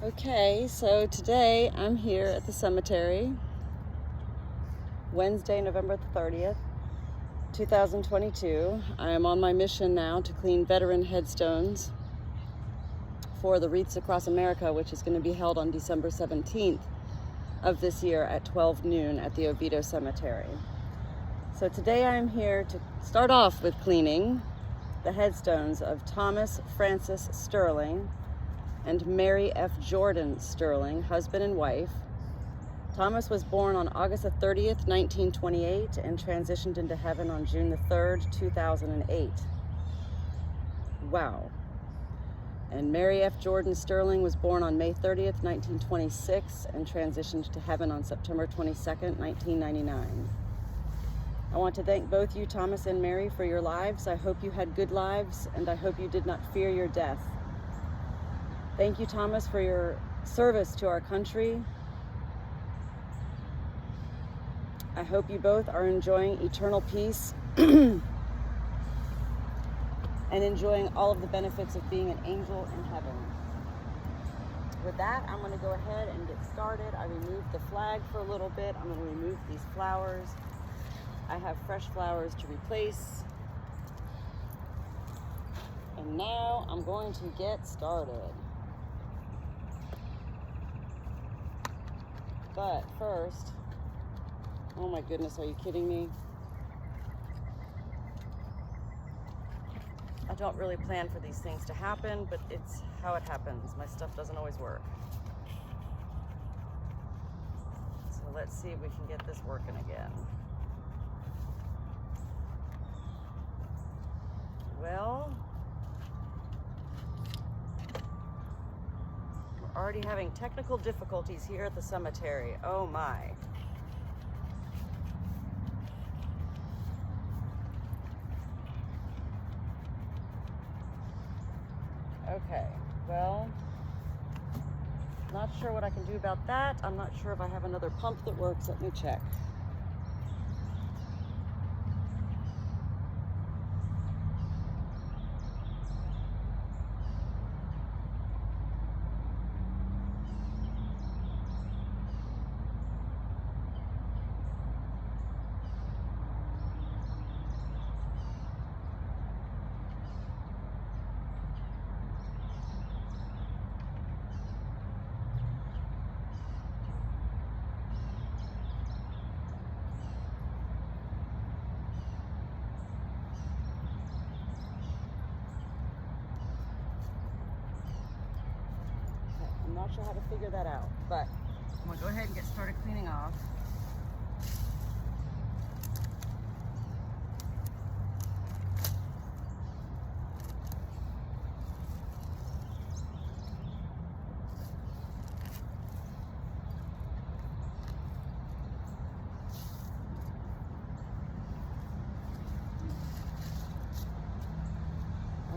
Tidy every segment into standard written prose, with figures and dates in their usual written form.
Okay, so today I'm here at the cemetery, Wednesday, November the 30th, 2022. I am on my mission now to clean veteran headstones for the Wreaths Across America, which is going to be held on December 17th of this year at 12 noon at the Oviedo Cemetery. So today I'm here to start off with cleaning the headstones of Thomas Francis Sterling and Mary F. Jordan Sterling, husband and wife. Thomas was born on August the 30th, 1928, and transitioned into heaven on June the 3rd, 2008. Wow. And Mary F. Jordan Sterling was born on May 30th, 1926, and transitioned to heaven on September 22nd, 1999. I want to thank both you, Thomas and Mary, for your lives. I hope you had good lives, and I hope you did not fear your death. Thank you, Thomas, for your service to our country. I hope you both are enjoying eternal peace and enjoying all of the benefits of being an angel in heaven. With that, I'm going to go ahead and get started. I removed the flag for a little bit. I'm going to remove these flowers. I have fresh flowers to replace. And now I'm going to get started. But first, oh my goodness, are you kidding me? I don't really plan for these things to happen, but it's how it happens. My stuff doesn't always work. So let's see if we can get this working again. Well, we're already having technical difficulties here at the cemetery. Oh my. Okay, well, not sure what I can do about that. I'm not sure if I have another pump that works. Let me check. I'm not sure how to figure that out, but I'm gonna go ahead and get started cleaning off.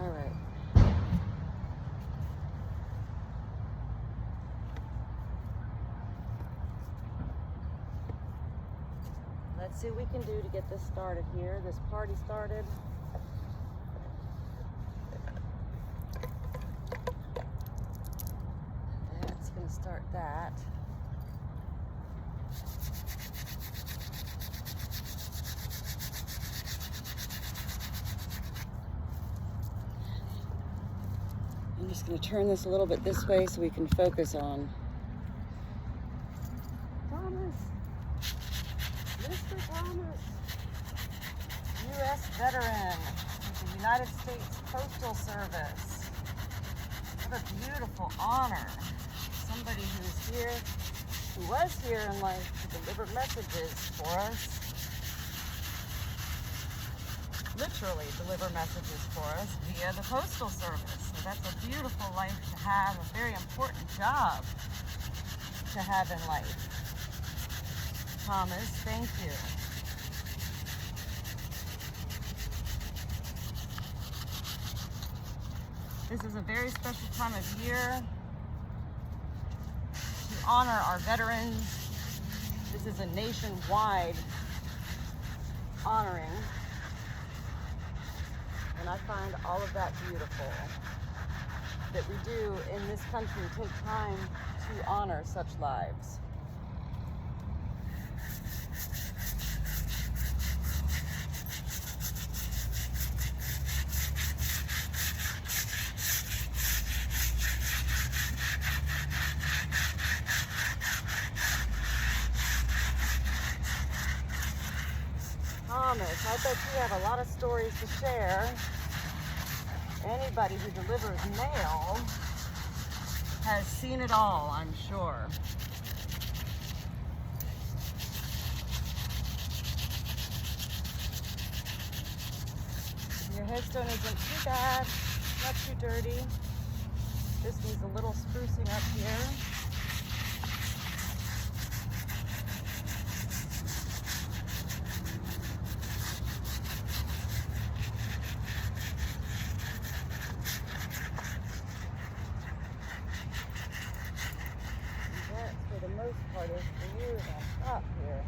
All right. Let's see what we can do to get this started here, this party started. That's gonna start that. I'm just gonna turn this a little bit this way so we can focus on Thomas. Mr. Thomas, U.S. veteran with the United States Postal Service. What a beautiful honor. Somebody who was here in life to deliver messages for us. Literally deliver messages for us via the Postal Service. So that's a beautiful life to have, a very important job to have in life. Thomas, thank you. This is a very special time of year to honor our veterans. This is a nationwide honoring, and I find all of that beautiful. that we do in this country take time to honor such lives. Thomas, I bet you have a lot of stories to share. Anybody who delivers mail has seen it all, I'm sure. Your headstone isn't too bad, not too dirty. Just needs a little sprucing up here. For the most part is for you on top here.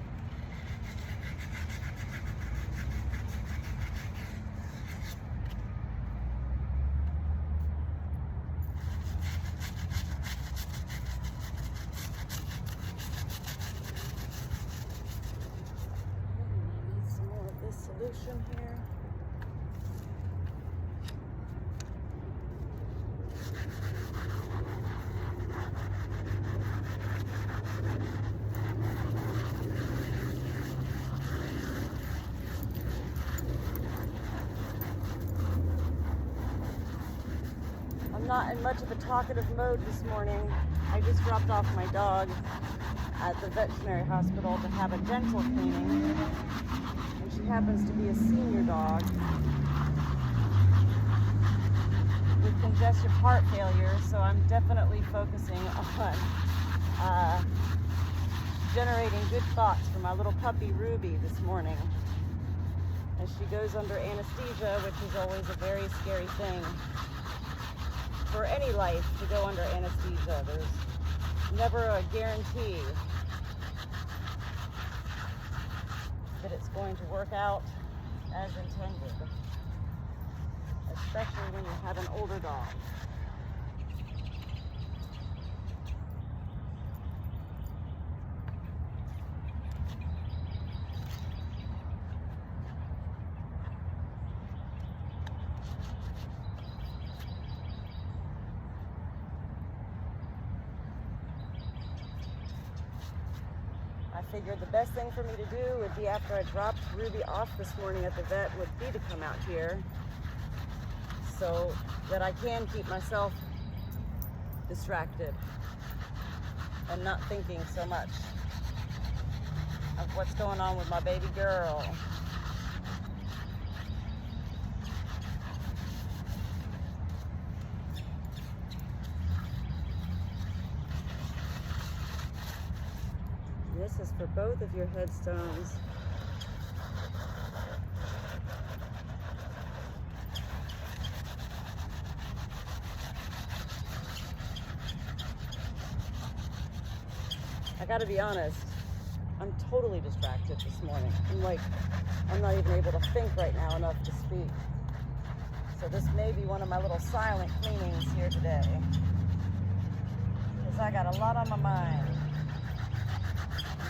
I need some more of this solution here. I'm not in much of a talkative mode this morning. I just dropped off my dog at the veterinary hospital to have a dental cleaning, and she happens to be a senior dog with congestive heart failure, so I'm definitely focusing on generating good thoughts for my little puppy Ruby this morning, as she goes under anesthesia, which is always a very scary thing for any life to go under anesthesia. There's never a guarantee that it's going to work out as intended, especially when you have an older dog. I figured the best thing for me to do would be, after I dropped Ruby off this morning at the vet, would be to come out here so that I can keep myself distracted and not thinking so much of what's going on with my baby girl. This is for both of your headstones. I gotta be honest, I'm totally distracted this morning. I'm not even able to think right now enough to speak. So this may be one of my little silent cleanings here today, because I got a lot on my mind.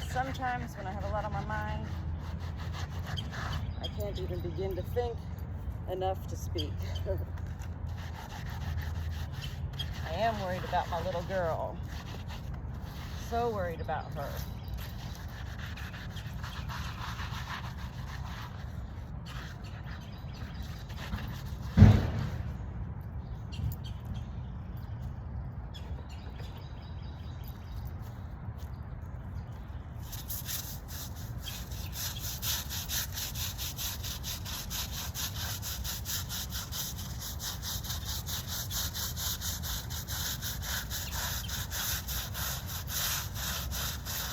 Sometimes when I have a lot on my mind, I can't even begin to think enough to speak. I am worried about my little girl. So worried about her.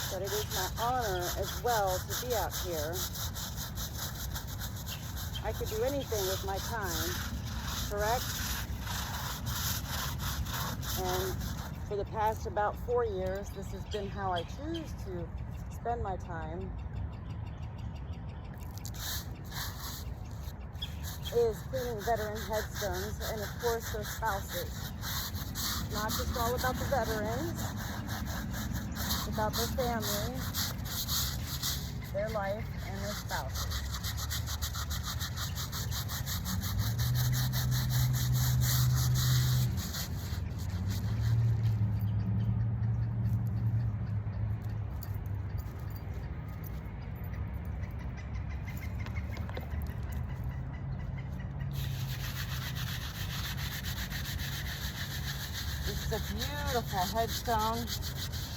But it is my honor as well to be out here. I could do anything with my time, correct? And for the past about 4 years, this has been how I choose to spend my time, is cleaning veteran headstones and of course their spouses. not just all about the veterans. It's about their family, their life, and their spouses. It's a beautiful headstone.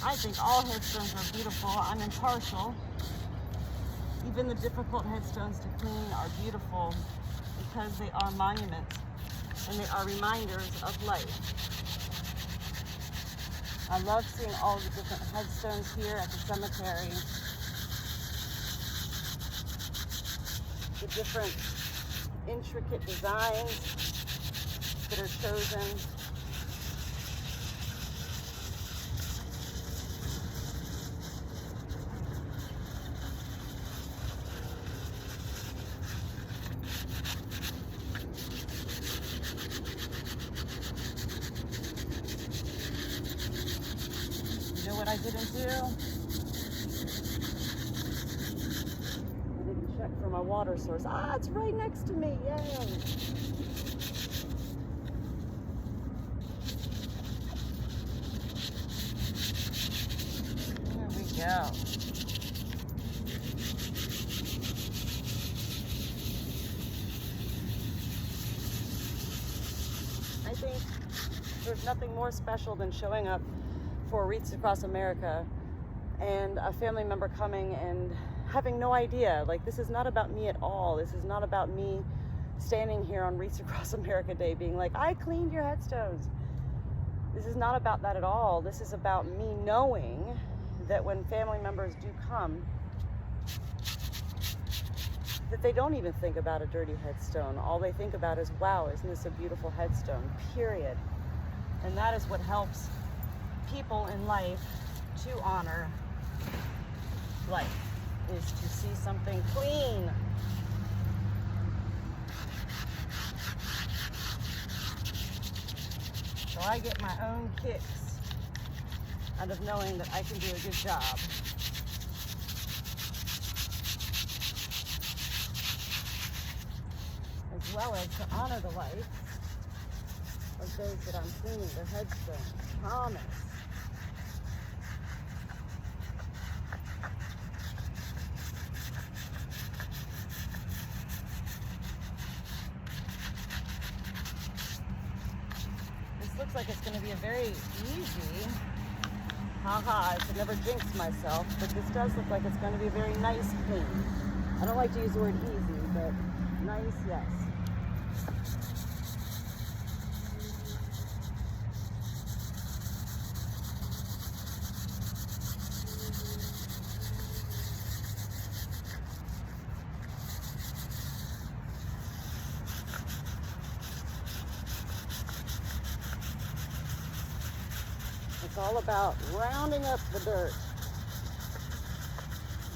I think all headstones are beautiful. I'm impartial. Even the difficult headstones to clean are beautiful because they are monuments and they are reminders of life. I love seeing all the different headstones here at the cemetery. The different intricate designs that are chosen. You know what I didn't do? I didn't check for my water source. Ah, it's right next to me. Yay! There we go. I think there's nothing more special than showing up for Wreaths Across America and a family member coming and having no idea. Like, this is not about me at all. This is not about me standing here on Wreaths Across America Day being like, I cleaned your headstones. This is not about that at all. This is about me knowing that when family members do come, that they don't even think about a dirty headstone. All they think about is, wow, isn't this a beautiful headstone, period. And that is what helps people in life to honor life, is to see something clean. So I get my own kicks out of knowing that I can do a good job. As well as to honor the life of those that I'm cleaning, their headstones. Thomas. This looks like it's going to be a very easy, I should never jinx myself, but this does look like it's going to be a very nice clean. I don't like to use the word easy, but nice, yes. It's all about rounding up the dirt,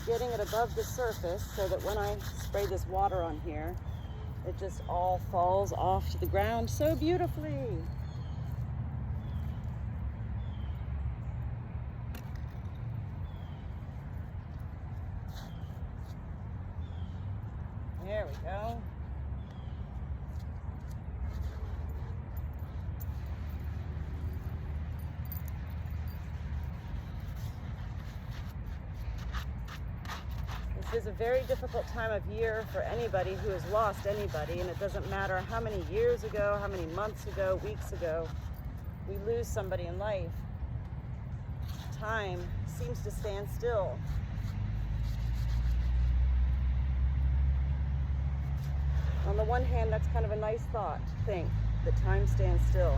getting it above the surface so that when I spray this water on here, it just all falls off to the ground so beautifully. There we go. This is a very difficult time of year for anybody who has lost anybody, and it doesn't matter how many years ago, how many months ago, weeks ago, we lose somebody in life. Time seems to stand still. On the one hand, that's kind of a nice thought to think, that time stands still.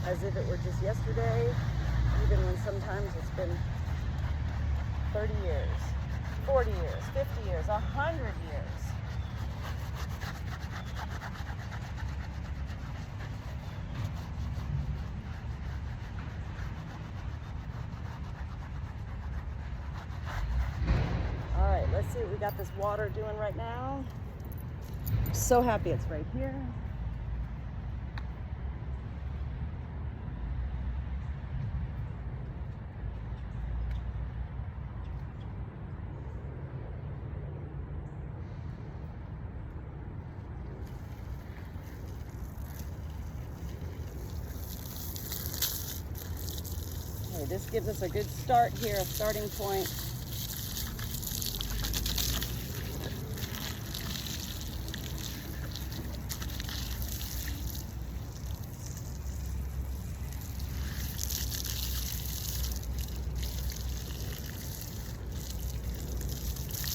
As if it were just yesterday, even when sometimes it's been 30 years, 40 years, 50 years, 100 years. All right, let's see what we got this water doing right now. I'm so happy it's right here. this gives us a good start here, a starting point.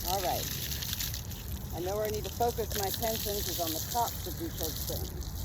All right. I know where I need to focus my attention is on the tops of these headstones.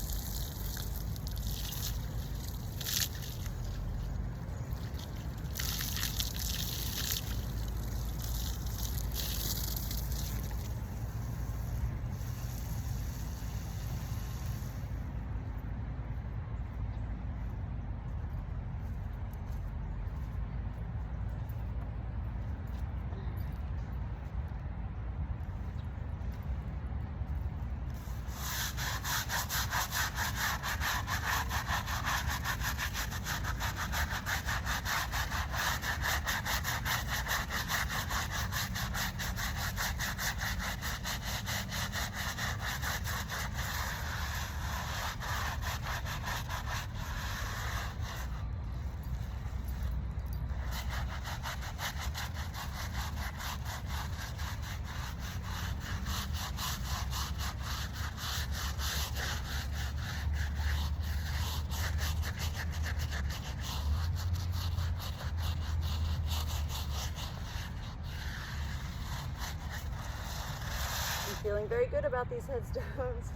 Feeling very good about these headstones.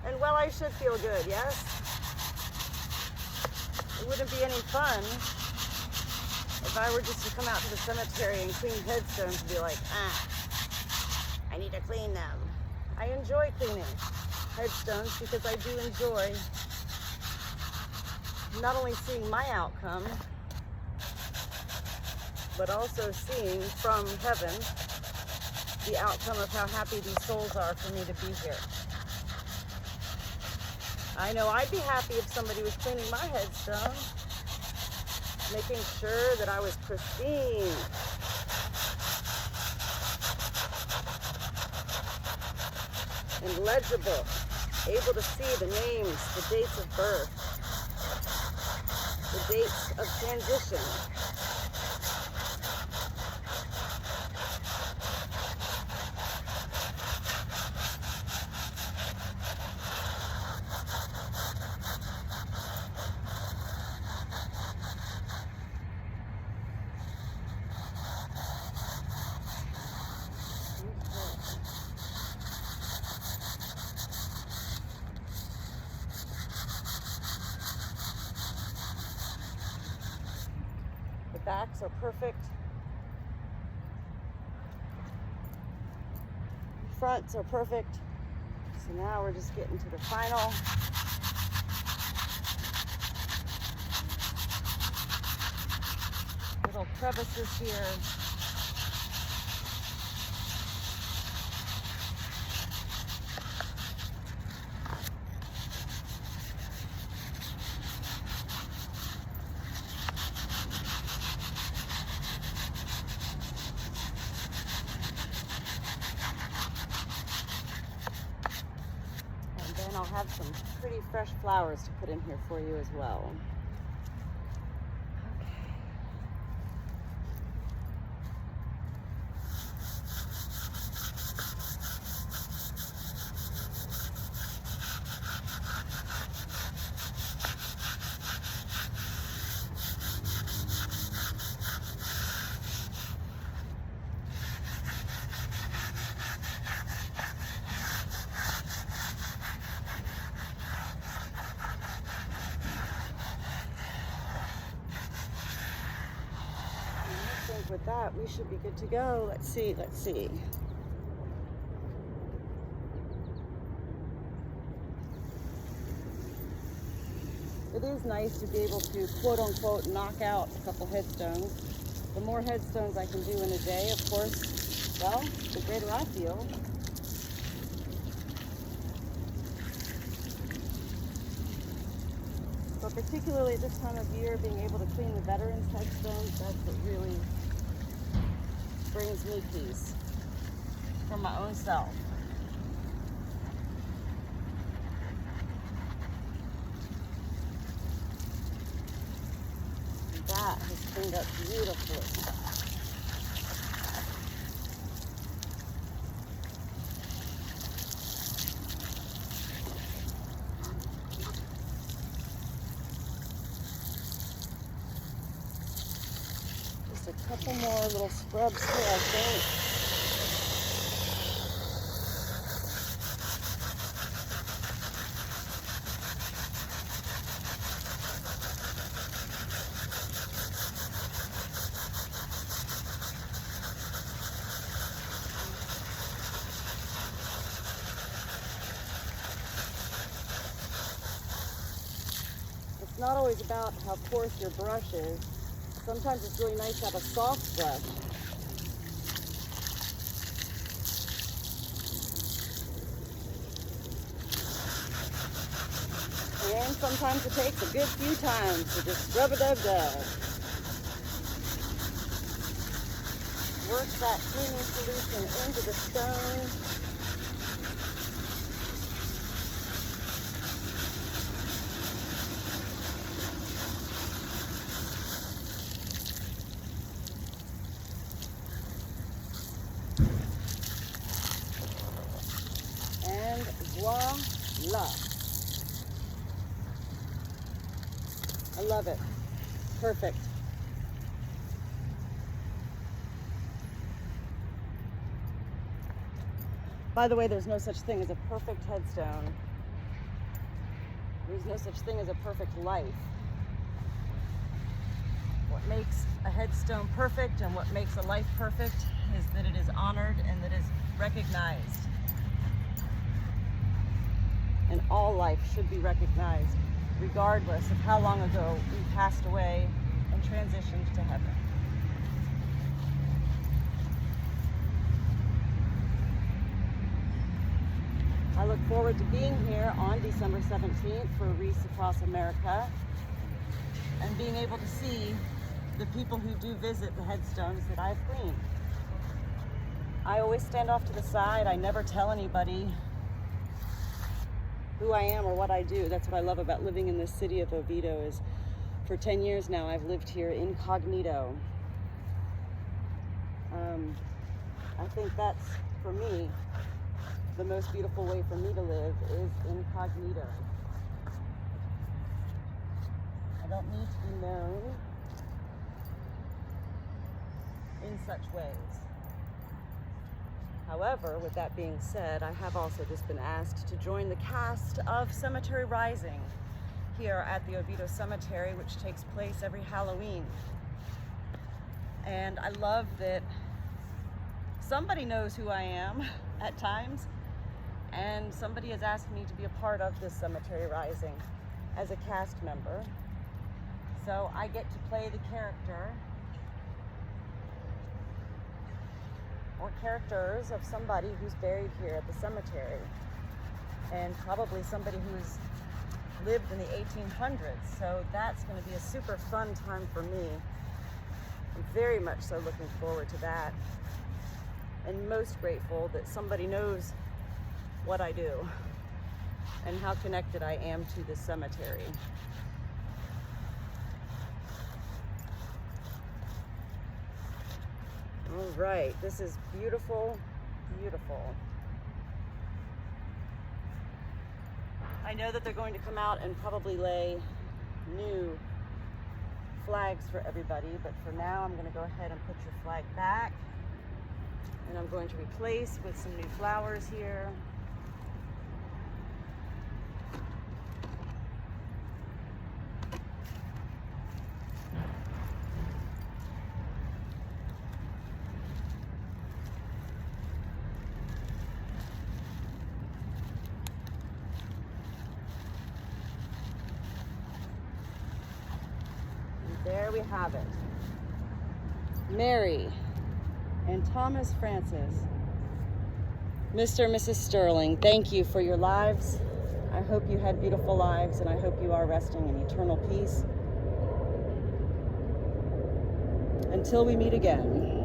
And well, I should feel good, yes? It wouldn't be any fun if I were just to come out to the cemetery and clean headstones and be like, I need to clean them. I enjoy cleaning headstones because I do enjoy not only seeing my outcome, but also seeing from heaven the outcome of how happy these souls are for me to be here. I know I'd be happy if somebody was cleaning my headstone, making sure that I was pristine. And legible, able to see the names, the dates of birth, the dates of transition. The backs are perfect. Fronts are perfect. So now we're just getting to the final. Little crevices here. And I'll have some pretty fresh flowers to put in here for you as well. With that, we should be good to go. Let's see. It is nice to be able to quote unquote knock out a couple headstones. The more headstones I can do in a day, of course, well, the greater I feel. But particularly this time of year, being able to clean the veterans' headstones, that's what really brings me peace from my own self. that has cleaned up beautifully. Just a couple more little scrubs here, I think. It's not always about how coarse your brush is. Sometimes it's really nice to have a soft brush. And sometimes it takes a good few times to just rub-a-dub-dub. Work that cleaning solution into the stone. And voila. I love it. Perfect. By the way, there's no such thing as a perfect headstone. There's no such thing as a perfect life. What makes a headstone perfect and what makes a life perfect is that it is honored and that it is recognized. And all life should be recognized, regardless of how long ago we passed away and transitioned to heaven. I look forward to being here on December 17th for Wreaths Across America and being able to see the people who do visit the headstones that I've cleaned. I always stand off to the side. I never tell anybody who I am or what I do. That's what I love about living in this city of Oviedo is for 10 years now I've lived here incognito. I think that's, for me, the most beautiful way for me to live is incognito. I don't need to be known in such ways. However, with that being said, I have also just been asked to join the cast of Cemetery Rising here at the Oviedo Cemetery, which takes place every Halloween. And I love that somebody knows who I am at times, and somebody has asked me to be a part of this Cemetery Rising as a cast member. So I get to play the character or characters of somebody who's buried here at the cemetery, and probably somebody who's lived in the 1800s. So that's going to be a super fun time for me. I'm very much so looking forward to that, and most grateful that somebody knows what I do and how connected I am to this cemetery. All right, this is beautiful, beautiful. I know that they're going to come out and probably lay new flags for everybody, but for now I'm going to go ahead and put your flag back, and I'm going to replace with some new flowers here. There we have it. Mary and Thomas Francis. Mr. and Mrs. Sterling, thank you for your lives. I hope you had beautiful lives, and I hope you are resting in eternal peace. Until we meet again.